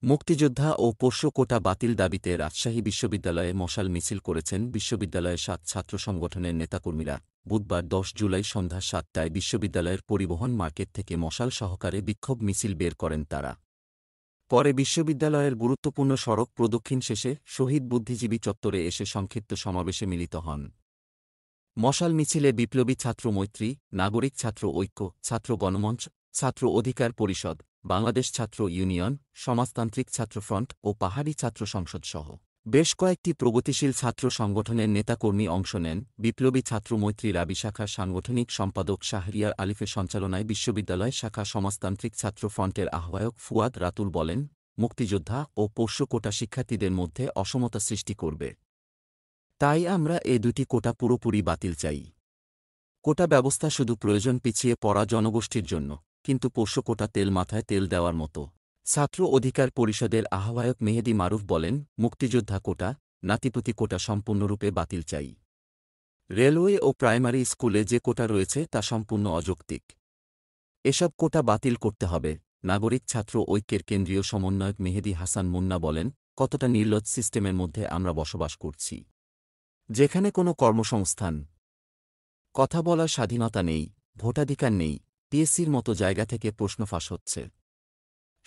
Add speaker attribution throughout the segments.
Speaker 1: মুক্তিযোদ্ধা ও পোষ্য কোটা বাতিল দাবিতে রাজশাহী বিশ্ববিদ্যালয়ে মশাল মিছিল করেছেন বিশ্ববিদ্যালয়ের ৭ ছাত্র সংগঠনের নেতাকর্মীরা। বুধবার ১০ জুলাই সন্ধ্যা ৭টায় বিশ্ববিদ্যালয়ের পরিবহন মার্কেট থেকে মশাল সহকারে বিক্ষোভ মিছিল বের করেন তারা। পরে বিশ্ববিদ্যালয়ের গুরুত্বপূর্ণ সড়ক প্রদক্ষিণ শেষে শহীদ বুদ্ধিজীবী চত্বরে এসে সংক্ষিপ্ত সমাবেশে মিলিত হন। মশাল মিছিলে বিপ্লবী ছাত্র মৈত্রী, নাগরিক ছাত্র ঐক্য, ছাত্র গণমঞ্চ, ছাত্র অধিকার পরিষদ, বাংলাদেশ ছাত্র ইউনিয়ন, সমাজতান্ত্রিক ছাত্রফ্রন্ট ও পাহাড়ি ছাত্র সংসদসহ বেশ কয়েকটি প্রগতিশীল ছাত্র সংগঠনের নেতাকর্মী অংশ নেন। বিপ্লবী ছাত্র মৈত্রী রাবি শাখার সাংগঠনিক সম্পাদক শাহরিয়ার আলিফের সঞ্চালনায় বিশ্ববিদ্যালয় শাখা সমাজতান্ত্রিক ছাত্র ফ্রন্টের আহ্বায়ক ফুয়াদ রাতুল বলেন, মুক্তিযোদ্ধা ও পোষ্য কোটা শিক্ষার্থীদের মধ্যে অসমতা সৃষ্টি করবে। তাই আমরা এ দুটি কোটা পুরোপুরি বাতিল চাই। কোটা ব্যবস্থা শুধু প্রয়োজন পিছিয়ে পড়া জনগোষ্ঠীর জন্য, কিন্তু পোষ্য কোটা তেল মাথায় তেল দেওয়ার মতো। ছাত্র অধিকার পরিষদের আহ্বায়ক মেহেদী মারুফ বলেন, মুক্তিযোদ্ধা কোটা, নাতিপুতি কোটা সম্পূর্ণরূপে বাতিল চাই। রেলওয়ে ও প্রাইমারি স্কুলে যে কোটা রয়েছে তা সম্পূর্ণ অযৌক্তিক। এসব কোটা বাতিল করতে হবে। নাগরিক ছাত্র ঐক্যের কেন্দ্রীয় সমন্বয়ক মেহেদী হাসান মুন্না বলেন, কতটা নির্লজ্জ সিস্টেমের মধ্যে আমরা বসবাস করছি, যেখানে কোনো কর্মসংস্থান, কথা বলার স্বাধীনতা নেই, ভোটাধিকার নেই। পিএসসির মতো জায়গা থেকে প্রশ্ন ফাঁস হচ্ছে।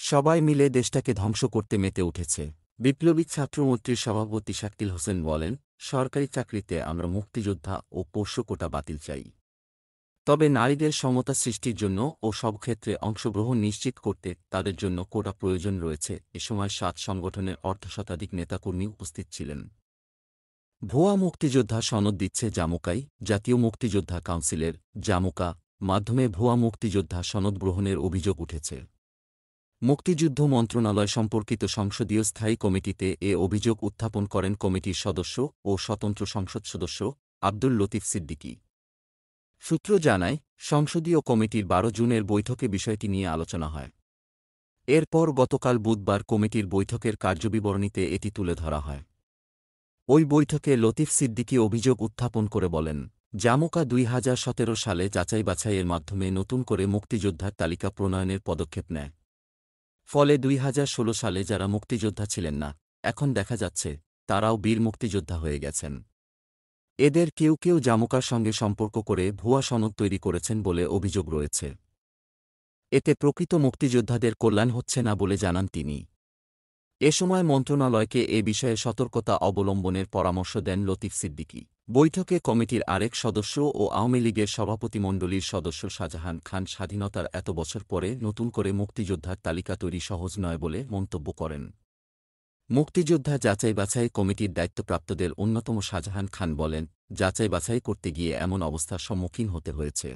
Speaker 1: সবাই মিলে দেশটাকে ধ্বংস করতে মেতে উঠেছে। বিপ্লবী ছাত্রমৈত্রীর সভাপতি শাকিল হোসেন বলেন, সরকারি চাকরিতে আমরা মুক্তিযোদ্ধা ও পোষ্য কোটা বাতিল চাই। তবে নারীদের সমতা সৃষ্টির জন্য ও সব ক্ষেত্রে অংশগ্রহণ নিশ্চিত করতে তাদের জন্য কোটা প্রয়োজন রয়েছে। এ সময় ৭ সংগঠনের অর্ধশতাধিক নেতাকর্মী উপস্থিত ছিলেন। ভুয়া মুক্তিযোদ্ধা সনদ দিচ্ছে জামুকাই। জাতীয় মুক্তিযোদ্ধা কাউন্সিলের জামুকা মাধ্যমে ভুয়া মুক্তিযোদ্ধা সনদ গ্রহণের অভিযোগ উঠেছে। মুক্তিযুদ্ধ মন্ত্রণালয় সম্পর্কিত সংসদীয় স্থায়ী কমিটিতে এ অভিযোগ উত্থাপন করেন কমিটির সদস্য ও স্বতন্ত্র সংসদ সদস্য আব্দুল লতিফ সিদ্দিকী। সূত্র জানায়, সংসদীয় কমিটির ১২ জুনের বৈঠকে বিষয়টি নিয়ে আলোচনা হয়। এরপর গতকাল বুধবার কমিটির বৈঠকের কার্যবিবরণীতে এটি তুলে ধরা হয়। ওই বৈঠকে লতিফ সিদ্দিকী অভিযোগ উত্থাপন করে বলেন, জামুকা ২০১৭ সালে যাচাই বাছাইয়ের মাধ্যমে নতুন করে মুক্তিযোদ্ধার তালিকা প্রণয়নের পদক্ষেপ নেয়। ফলে ২০১৬ সালে যারা মুক্তিযোদ্ধা ছিলেন না, এখন দেখা যাচ্ছে তারাও বীর মুক্তিযোদ্ধা হয়ে গেছেন। এদের কেউ কেউ জামুকার সঙ্গে সম্পর্ক করে ভুয়া সনদ তৈরি করেছেন বলে অভিযোগ রয়েছে। এতে প্রকৃত মুক্তিযোদ্ধাদের কল্যাণ হচ্ছে না বলে জানান তিনি। এ সময় মন্ত্রণালয়কে এ বিষয়ে সতর্কতা অবলম্বনের পরামর্শ দেন লতিফ সিদ্দিকী। বৈঠকে কমিটির আরেক সদস্য ও আওয়ামী লীগের সভাপতিমণ্ডলীর সদস্য শাহজাহান খান স্বাধীনতার এত বছর পরে নতুন করে মুক্তিযোদ্ধার তালিকা তৈরি সহজ নয় বলে মন্তব্য করেন। মুক্তিযোদ্ধা যাচাই বাছাই কমিটির দায়িত্বপ্রাপ্তদের অন্যতম শাহজাহান খান বলেন, যাচাই বাছাই করতে গিয়ে এমন অবস্থার সম্মুখীন হতে হয়েছে।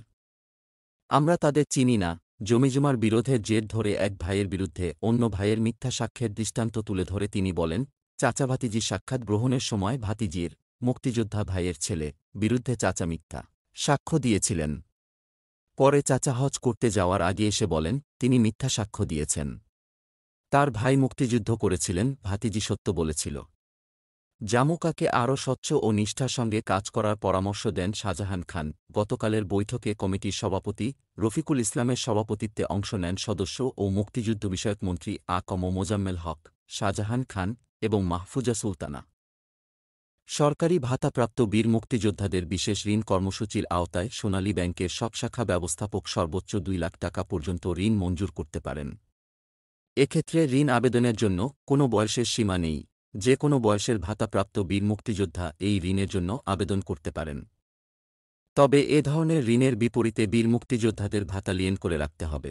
Speaker 1: আমরা তাদের চিনি না। জমিজমার বিরোধের জের ধরে এক ভাইয়ের বিরুদ্ধে অন্য ভাইয়ের মিথ্যা সাক্ষ্যের দৃষ্টান্ত তুলে ধরে তিনি বলেন, চাচা ভাতিজি সাক্ষাৎ গ্রহণের সময় ভাতিজির, মুক্তিযোদ্ধা ভাইয়ের ছেলে, বিরুদ্ধে চাচা মিথ্যা সাক্ষ্য দিয়েছিলেন। পরে চাচা হজ করতে যাওয়ার আগে এসে বলেন, তিনি মিথ্যা সাক্ষ্য দিয়েছেন। তার ভাই মুক্তিযুদ্ধ করেছিলেন, ভাতিজি সত্য বলেছিল। জামুকাকে আরও স্বচ্ছ ও নিষ্ঠার সঙ্গে কাজ করার পরামর্শ দেন শাহজাহান খান। গতকালের বৈঠকে কমিটির সভাপতি রফিকুল ইসলামের সভাপতিত্বে অংশ নেন সদস্য ও মুক্তিযুদ্ধ বিষয়ক মন্ত্রী আ ক ম মোজাম্মেল হক, শাহজাহান খান এবং মাহফুজা সুলতানা। সরকারি ভাতাপ্রাপ্ত বীর মুক্তিযোদ্ধাদের বিশেষ ঋণ কর্মসূচির আওতায় সোনালী ব্যাংকের সব শাখা ব্যবস্থাপক সর্বোচ্চ ২ লাখ টাকা পর্যন্ত ঋণ মঞ্জুর করতে পারেন। এক্ষেত্রে ঋণ আবেদনের জন্য কোনো বয়সের সীমা নেই। যে কোনো বয়সের ভাতাপ্রাপ্ত বীর মুক্তিযোদ্ধা এই ঋণের জন্য আবেদন করতে পারেন। তবে এ ধরনের ঋণের বিপরীতে বীর মুক্তিযোদ্ধাদের ভাতা লিয়েন করে রাখতে হবে।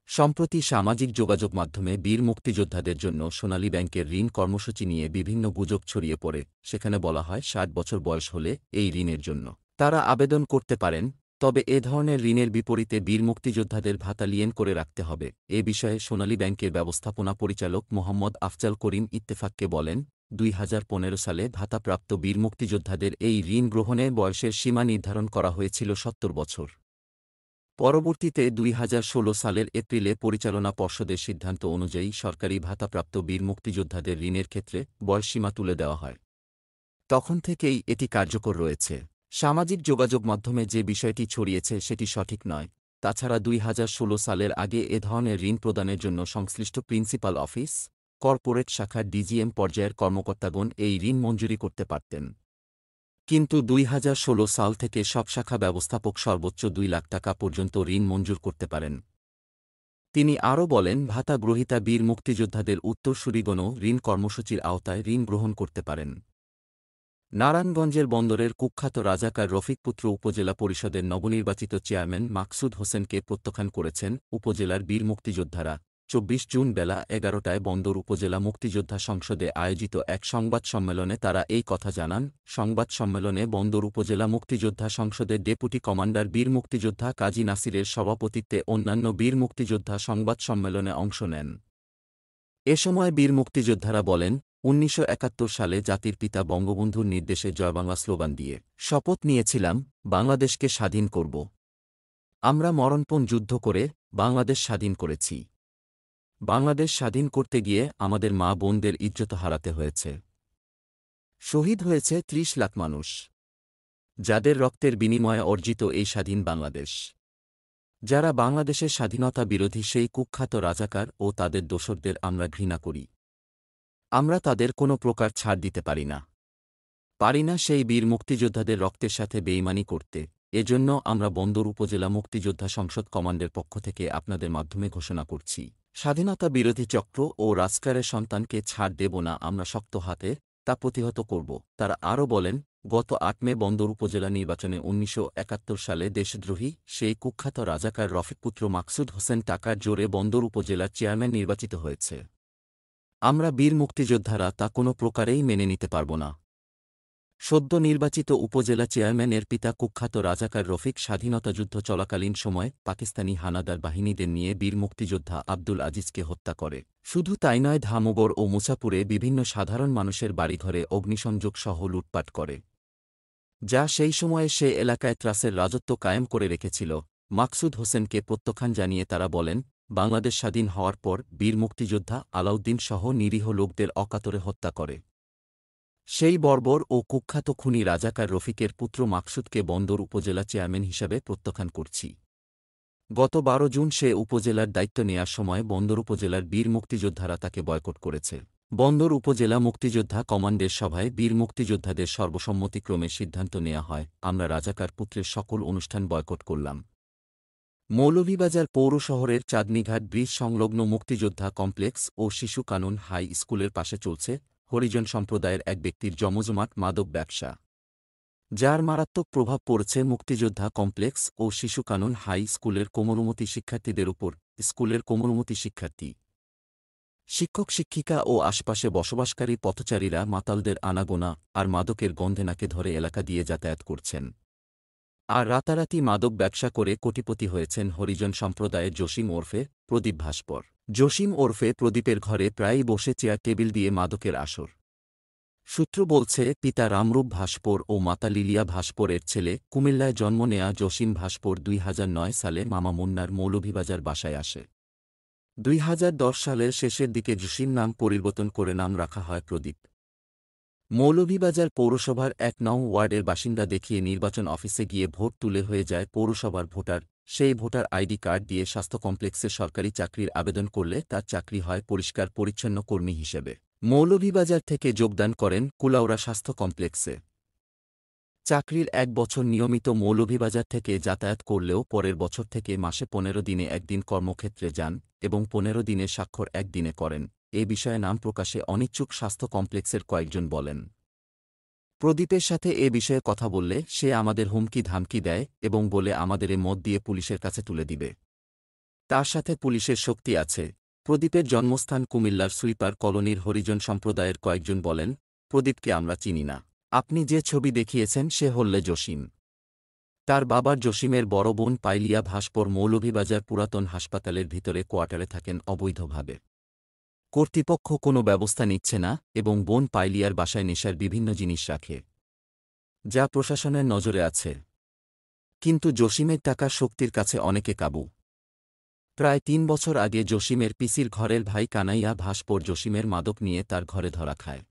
Speaker 1: সম্প্রতি সামাজিক যোগাযোগ মাধ্যমে বীর মুক্তিযোদ্ধাদের জন্য সোনালী ব্যাংকের ঋণ কর্মসূচি নিয়ে বিভিন্ন গুজব ছড়িয়ে পড়ে। সেখানে বলা হয় ৬০ বছর বয়স হলে এই ঋণের জন্য তারা আবেদন করতে পারেন। তবে এ ধরনের ঋণের বিপরীতে বীর মুক্তিযোদ্ধাদের ভাতা লিয়েন করে রাখতে হবে। এ বিষয়ে সোনালী ব্যাংকের ব্যবস্থাপনা পরিচালক মোহাম্মদ আফজাল করিম ইত্তেফাককে বলেন, ২০১৫ সালে ভাতাপ্রাপ্ত বীর মুক্তিযোদ্ধাদের এই ঋণ গ্রহণে বয়সের সীমা নির্ধারণ করা হয়েছিল ৭০ বছর। পরবর্তীতে ২০১৬ সালের এপ্রিলে পরিচালনা পর্ষদের সিদ্ধান্ত অনুযায়ী সরকারি ভাতাপ্রাপ্ত বীর মুক্তিযোদ্ধাদের ঋণের ক্ষেত্রে বয়সসীমা তুলে দেওয়া হয়। তখন থেকেই এটি কার্যকর রয়েছে। সামাজিক যোগাযোগ মাধ্যমে যে বিষয়টি ছড়িয়েছে সেটি সঠিক নয়। তাছাড়া 2016 সালের আগে এ ধরনের ঋণ প্রদানের জন্য সংশ্লিষ্ট প্রিন্সিপাল অফিস, কর্পোরেট শাখার ডিজিএম পর্যায়ের কর্মকর্তাগণ এই ঋণ মঞ্জুরি করতে পারতেন। কিন্তু 2016 সাল থেকে সব শাখা ব্যবস্থাপক সর্বোচ্চ 2 লাখ টাকা পর্যন্ত ঋণ মঞ্জুর করতে পারেন। তিনি আরও বলেন, ভাতা গ্রহীতা বীর মুক্তিযোদ্ধাদের উত্তরসূরিগণও ঋণ কর্মসূচির আওতায় ঋণ গ্রহণ করতে পারেন। নারায়ণগঞ্জের বন্দরের কুখ্যাত রাজাকার রফিকপুত্র উপজেলা পরিষদের নবনির্বাচিত চেয়ারম্যান মাকসুদ হোসেনকে প্রত্যাখ্যান করেছেন উপজেলার বীর মুক্তিযোদ্ধারা। 24 জুন বেলা 11টায় বন্দর উপজেলা মুক্তিযোদ্ধা সংসদে আয়োজিত এক সংবাদ সম্মেলনে তারা এই কথা জানান। সংবাদ সম্মেলনে বন্দর উপজেলা মুক্তিযোদ্ধা সংসদের ডেপুটি কমান্ডার বীর মুক্তিযোদ্ধা কাজী নাসিরের সভাপতিত্বে অন্যান্য বীর মুক্তিযোদ্ধা সংবাদ সম্মেলনে অংশ নেন। এ সময় বীর মুক্তিযোদ্ধারা বলেন, 1971 সালে জাতির পিতা বঙ্গবন্ধুর নির্দেশে জয়বাংলা স্লোগান দিয়ে শপথ নিয়েছিলাম, বাংলাদেশকে স্বাধীন করব। আমরা মরণপণ যুদ্ধ করে বাংলাদেশ স্বাধীন করেছি। বাংলাদেশ স্বাধীন করতে গিয়ে আমাদের মা বোনদের ইজ্জত হারাতে হয়েছে। শহীদ হয়েছে 30 লাখ মানুষ, যাদের রক্তের বিনিময়ে অর্জিত এই স্বাধীন বাংলাদেশ। যারা বাংলাদেশের স্বাধীনতা বিরোধী সেই কুখ্যাত রাজাকার ও তাদের দোসরদের আমরা ঘৃণা করি। আমরা তাদের কোনো প্রকার ছাড় দিতে পারি না সেই বীর মুক্তিযোদ্ধাদের রক্তের সাথে বেইমানি করতে। এজন্য আমরা বন্দর উপজেলা মুক্তিযোদ্ধা সংসদ কমান্ডের পক্ষ থেকে আপনাদের মাধ্যমে ঘোষণা করছি, স্বাধীনতা বিরোধী চক্র ও রাজকারের সন্তানকে ছাড় দেব না, আমরা শক্ত হাতে তা প্রতিহত করব। তারা আরও বলেন, গত 8 মে বন্দর উপজেলা নির্বাচনে 1971 সালে দেশদ্রোহী সেই কুখ্যাত রাজাকার রফিকপুত্র মাকসুদ হোসেন টাকার জোরে বন্দর উপজেলার চেয়ারম্যান নির্বাচিত হয়েছে। আমরা বীর মুক্তিযোদ্ধারা তা কোনো প্রকারেই মেনে নিতে পারব না। সদ্য নির্বাচিত উপজেলা চেয়ারম্যানের পিতা কুখ্যাত রাজাকার রফিক স্বাধীনতাযুদ্ধ চলাকালীন সময় পাকিস্তানি হানাদার বাহিনীদের নিয়ে বীর মুক্তিযোদ্ধা আব্দুল আজিজকে হত্যা করে। শুধু তাই নয়, ধামগর ও মুছাপুরে বিভিন্ন সাধারণ মানুষের বাড়িঘরে অগ্নিসংযোগ সহ লুটপাট করে, যা সেই সময়ে সে এলাকায় ত্রাসের রাজত্ব কায়েম করে রেখেছিল। মাকসুদ হোসেনকে প্রত্যাখ্যান জানিয়ে তারা বলেন, বাংলাদেশ স্বাধীন হওয়ার পর বীর মুক্তিযোদ্ধা আলাউদ্দিন সহ নিরীহ লোকদের অকাতরে হত্যা করে। সেই বর্বর ও কুখ্যাত খুনি রাজাকার রফিকের পুত্র মাকসুদকে বন্দর উপজেলা চেয়ারম্যান হিসাবে প্রত্যাখ্যান করছি। গত 12 জুন সে উপজেলার দায়িত্ব নেয়ার সময় বন্দর উপজেলার বীর মুক্তিযোদ্ধারা তাকে বয়কট করেছে। বন্দর উপজেলা মুক্তিযোদ্ধা কমান্ডের সভায় বীর মুক্তিযোদ্ধাদের সর্বসম্মতিক্রমে সিদ্ধান্ত নেওয়া হয়, আমরা রাজাকার পুত্রের সকল অনুষ্ঠান বয়কট করলাম। মৌলভীবাজার পৌর শহরের চাঁদনীঘাট ব্রিজ সংলগ্ন মুক্তিযোদ্ধা কমপ্লেক্স ও শিশু কানন হাই স্কুলের পাশে চলছে হরিজন সম্প্রদায়ের এক ব্যক্তির জমজমাট মাদক ব্যবসা, যার মারাত্মক প্রভাব পড়েছে মুক্তিযোদ্ধা কমপ্লেক্স ও শিশু কানন হাই স্কুলের কোমলমতি শিক্ষার্থীদের উপর। স্কুলের কোমলমতি শিক্ষার্থী, শিক্ষক শিক্ষিকা ও আশপাশে বসবাসকারী পথচারীরা মাতালদের আনাগোনা আর মাদকের গন্ধে নাকে ধরে এলাকা দিয়ে যাতায়াত করছেন। আর রাতারাতি মাদক ব্যবসা করে কোটিপতি হয়েছেন হরিজন সম্প্রদায়ের জসিম ওরফে প্রদীপ ভাস্কর। জসিম ওরফে প্রদীপের ঘরে প্রায়ই বসে চেয়ার টেবিল দিয়ে মাদকের আসর। সূত্র বলছে, পিতা রামরূপ ভাস্কর ও মাতা লিলিয়া ভাস্করের ছেলে কুমিল্লায় জন্ম নেয়া জসিম ভাস্কর 2009 সালে মামা মুন্নার মৌলভীবাজার বাসায় আসে। 2010 সালের শেষের দিকে জসিম নাম পরিবর্তন করে নাম রাখা হয় প্রদীপ। মৌলভীবাজার পৌরসভার 1 নং ওয়ার্ডের বাসিন্দা দেখিয়ে নির্বাচন অফিসে গিয়ে ভোট তুলে হয়ে যায় পৌরসভার ভোটার। সেই ভোটার আইডি কার্ড দিয়ে স্বাস্থ্য কমপ্লেক্সে সরকারি চাকরির আবেদন করলে তার চাকরি হয় পরিষ্কার পরিচ্ছন্ন কর্মী হিসেবে। মৌলভীবাজার থেকে যোগদান করেন কুলাউড়া স্বাস্থ্য কমপ্লেক্সে। চাকরির 1 বছর নিয়মিত মৌলভীবাজার থেকে যাতায়াত করলেও পরের বছর থেকে মাসে 15 দিনে একদিন কর্মক্ষেত্রে যান এবং 15 দিনের স্বাক্ষর একদিনে করেন। এ বিষয়ে নাম প্রকাশে অনিচ্ছুক স্বাস্থ্য কমপ্লেক্সের কয়েকজন বলেন, প্রদীপের সাথে এ বিষয়ে কথা বললে সে আমাদের হুমকি ধামকি দেয় এবং বলে আমাদের মত দিয়ে পুলিশের কাছে তুলে দিবে। তার সাথে পুলিশের শক্তি আছে। প্রদীপের জন্মস্থান কুমিল্লার সুইপার কলোনির হরিজন সম্প্রদায়ের কয়েকজন বলেন, প্রদীপকে আমরা চিনি না। আপনি যে ছবি দেখিয়েছেন সে হল্লে জসিম। তার বাবার জসিমের বড় বোন পাইলিয়া ভাস্কর মৌলভীবাজার পুরাতন হাসপাতালের ভিতরে কোয়ার্টারে থাকেন অবৈধভাবে। কর্তৃপক্ষ কোনো ব্যবস্থা নিচ্ছে না এবং বোন পাইলিয়ার বাসায় নেশার বিভিন্ন জিনিস রাখে, যা প্রশাসনের নজরে আছে। কিন্তু জসিমের টাকা শক্তির কাছে অনেকে কাবু। প্রায় 3 বছর আগে জসিমের পিসির ঘরের ভাই কানাইয়া ভাস্কর জসিমের মাদক নিয়ে তার ঘরে ধরা খায়।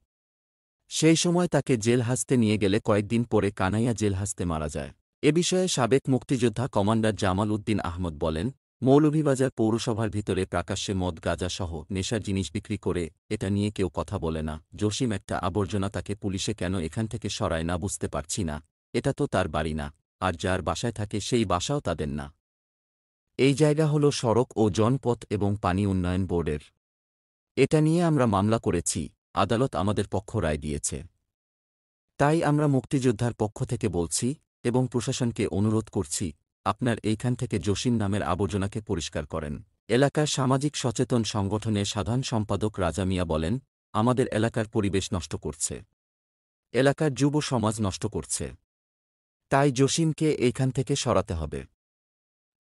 Speaker 1: সেই সময় তাকে জেল হাজতে নিয়ে গেলে কয়েকদিন পরে কানাইয়া জেল হাজতে মারা যায়। এ বিষয়ে সাবেক মুক্তিযোদ্ধা কমান্ডার জামাল উদ্দিন আহমদ বলেন, মৌলভীবাজার পৌরসভার ভিতরে প্রকাশ্যে মদ গাঁজাসহ নেশার জিনিস বিক্রি করে এটা নিয়ে কেউ কথা বলে না। জসিম একটা আবর্জনা, তাকে পুলিশে কেন এখান থেকে সরায় না বুঝতে পারছি না। এটা তো তার বাড়ি না, আর যার বাসায় থাকে সেই বাসাও তাদের না। এই জায়গা হল সড়ক ও জনপথ এবং পানি উন্নয়ন বোর্ডের। এটা নিয়ে আমরা মামলা করেছি, আদালত আমাদের পক্ষ রায় দিয়েছে। তাই আমরা মুক্তিযোদ্ধার পক্ষ থেকে বলছি এবং প্রশাসনকে অনুরোধ করছি, আপনার এইখান থেকে জসিম নামের আবর্জনাকে পরিষ্কার করেন। এলাকার সামাজিক সচেতন সংগঠনের সাধারণ সম্পাদক রাজা মিয়া বলেন, আমাদের এলাকার পরিবেশ নষ্ট করছে, এলাকার যুব সমাজ নষ্ট করছে। তাই জসিমকে এইখান থেকে সরাতে হবে।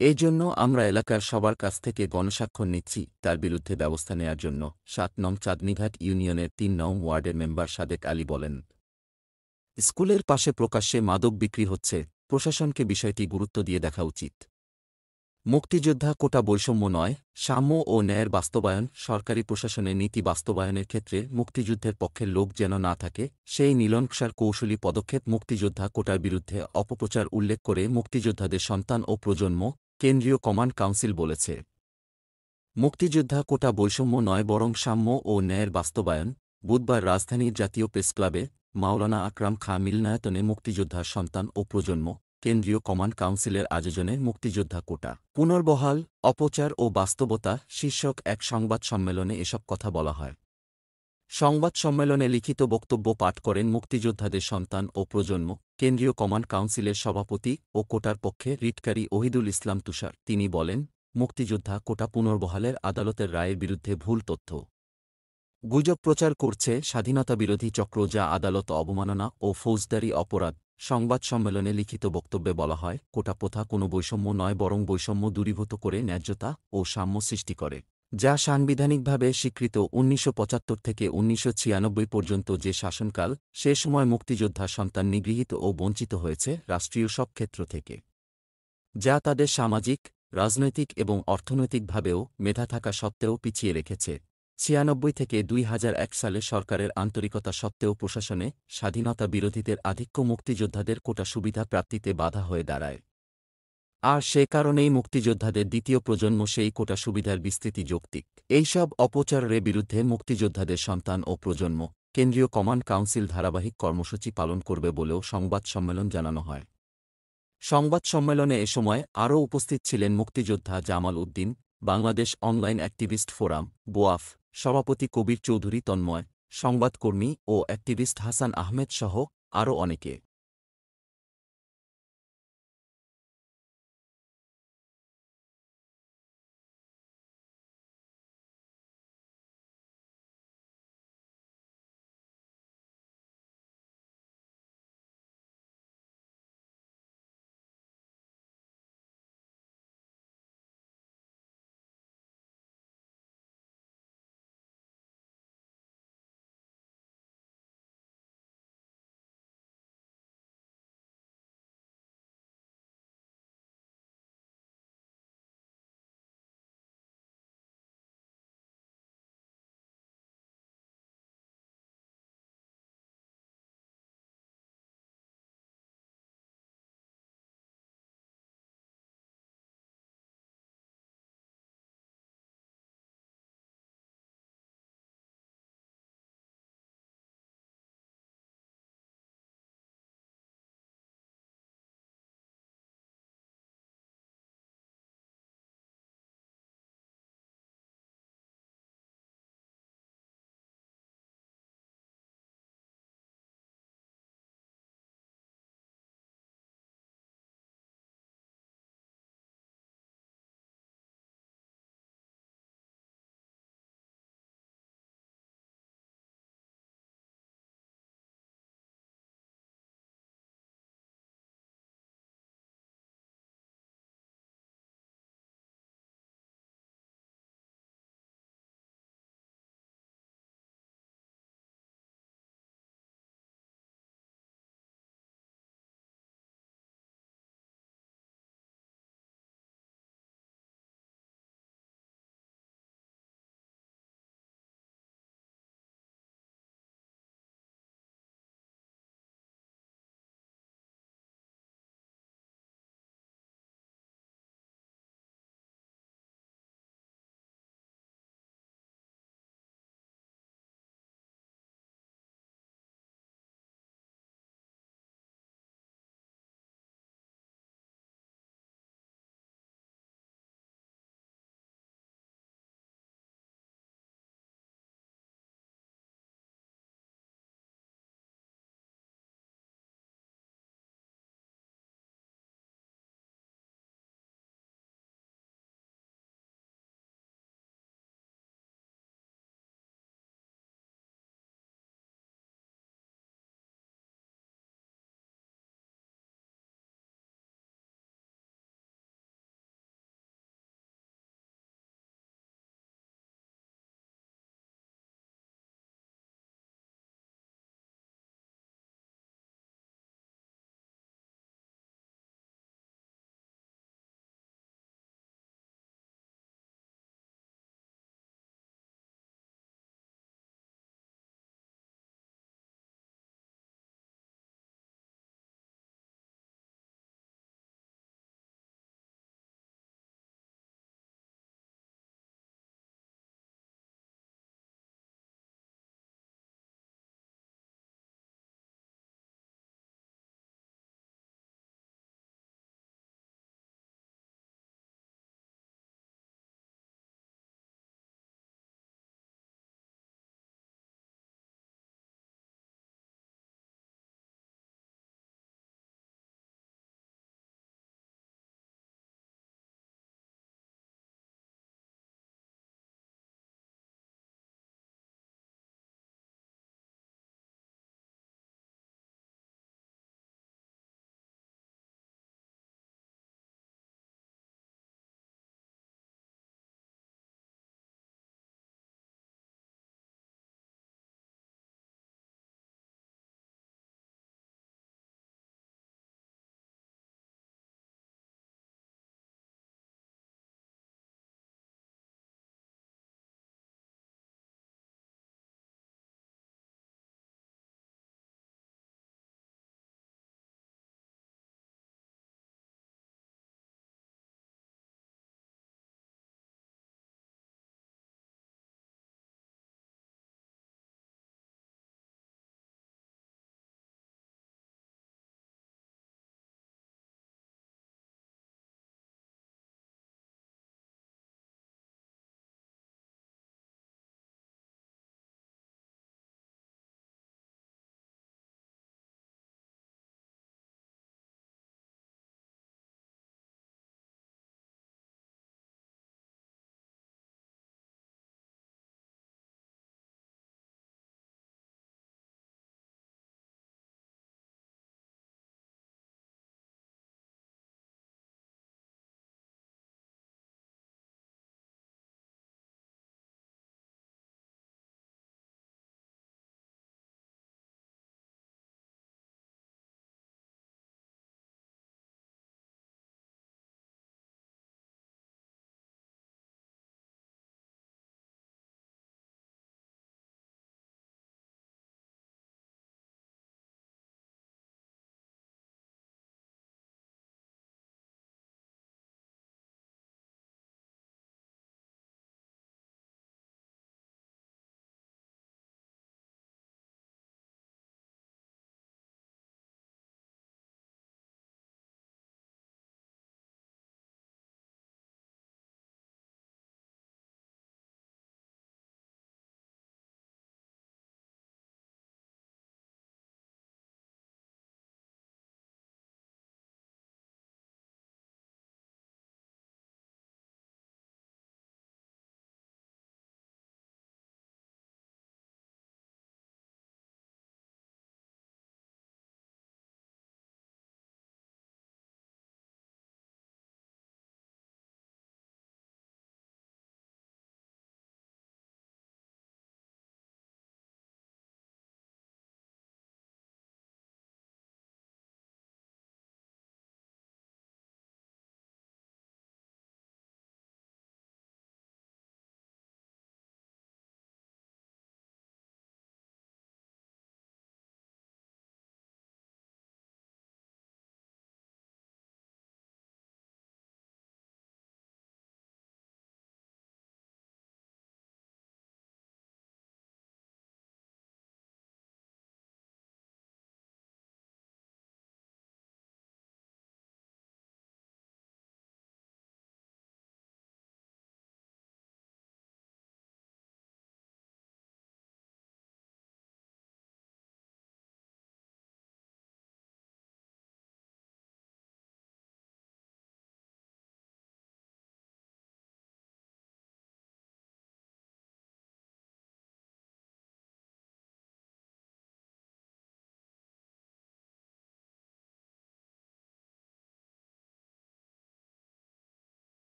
Speaker 1: এই জন্য আমরা এলাকার সবার কাছ থেকে গণস্বাক্ষর নিচ্ছি তার বিরুদ্ধে ব্যবস্থা নেয়ার জন্য। ৭ নং চাঁদনীঘাট ইউনিয়নের ৩ নং ওয়ার্ডের মেম্বার সাদেক আলী বলেন, স্কুলের পাশে প্রকাশ্যে মাদক বিক্রি হচ্ছে, প্রশাসনকে বিষয়টি গুরুত্ব দিয়ে দেখা উচিত। মুক্তিযোদ্ধা কোটা বৈষম্য নয়, সাম্য ও ন্যায়ের বাস্তবায়ন। সরকারি প্রশাসনের নীতি বাস্তবায়নের ক্ষেত্রে মুক্তিযুদ্ধের পক্ষের লোক যেন না থাকে, সেই নীলনকশার কৌশলী পদক্ষেপ মুক্তিযোদ্ধা কোটার বিরুদ্ধে অপপ্রচার উল্লেখ করে মুক্তিযোদ্ধাদের সন্তান ও প্রজন্ম কেন্দ্রীয় কমান্ড কাউন্সিল বলেছে, মুক্তিযোদ্ধা কোটা বৈষম্য নয় বরং সাম্য ও ন্যায়ের বাস্তবায়ন। বুধবার রাজধানীর জাতীয় প্রেসক্লাবে মাওলানা আকরাম খাঁ মিলনায়তনে মুক্তিযোদ্ধার সন্তান ও প্রজন্ম কেন্দ্রীয় কমান্ড কাউন্সিলের আয়োজনে মুক্তিযোদ্ধা কোটা পুনর্বহাল, অপচার ও বাস্তবতা শীর্ষক এক সংবাদ সম্মেলনে এসব কথা বলা হয়। সংবাদ সম্মেলনে লিখিত বক্তব্য পাঠ করেন মুক্তিযোদ্ধাদের সন্তান ও প্রজন্ম কেন্দ্রীয় কমান্ড কাউন্সিলের সভাপতি ও কোটার পক্ষে রিটকারী ওহিদুল ইসলাম তুষার। তিনি বলেন, মুক্তিযোদ্ধা কোটা পুনর্বহালের আদালতের রায়ের বিরুদ্ধে ভুল তথ্য, গুজব প্রচার করছে স্বাধীনতাবিরোধী চক্র, যা আদালত অবমাননা ও ফৌজদারি অপরাধ। সংবাদ সম্মেলনে লিখিত বক্তব্যে বলা হয়, কোটা প্রথা কোনো বৈষম্য নয় বরং বৈষম্য দূরীভূত করে ন্যায্যতা ও সাম্য সৃষ্টি করে, যা সাংবিধানিকভাবে স্বীকৃত। ১৯৭৫ থেকে ১৯৯৬ পর্যন্ত যে শাসনকাল, সে সময় মুক্তিযোদ্ধার সন্তান নিগৃহীত ও বঞ্চিত হয়েছে রাষ্ট্রীয় সব ক্ষেত্র থেকে, যা তাদের সামাজিক, রাজনৈতিক এবং অর্থনৈতিকভাবেও মেধা থাকা সত্ত্বেও পিছিয়ে রেখেছে। ৯৬ থেকে ২০০১ সালে সরকারের আন্তরিকতা সত্ত্বেও প্রশাসনে স্বাধীনতা বিরোধীদের আধিক্য মুক্তিযোদ্ধাদের কোটা সুবিধা প্রাপ্তিতে বাধা হয়ে দাঁড়ায়। আর সে কারণেই মুক্তিযোদ্ধাদের দ্বিতীয় প্রজন্ম সেই কোটা সুবিধার বিস্তৃতি যৌক্তিক। এইসব অপচারের বিরুদ্ধে মুক্তিযোদ্ধাদের সন্তান ও প্রজন্ম কেন্দ্রীয় কমান্ড কাউন্সিল ধারাবাহিক কর্মসূচি পালন করবে বলেও সংবাদ সম্মেলন জানানো হয়। সংবাদ সম্মেলনে এ সময় আরও উপস্থিত ছিলেন মুক্তিযোদ্ধা Jamal Uddin, Bangladesh online activist forum বোয়াফ সভাপতি কবির চৌধুরী তন্ময়, সংবাদকর্মী ও অ্যাক্টিভিস্ট হাসান আহমেদ সহ আরও অনেকে।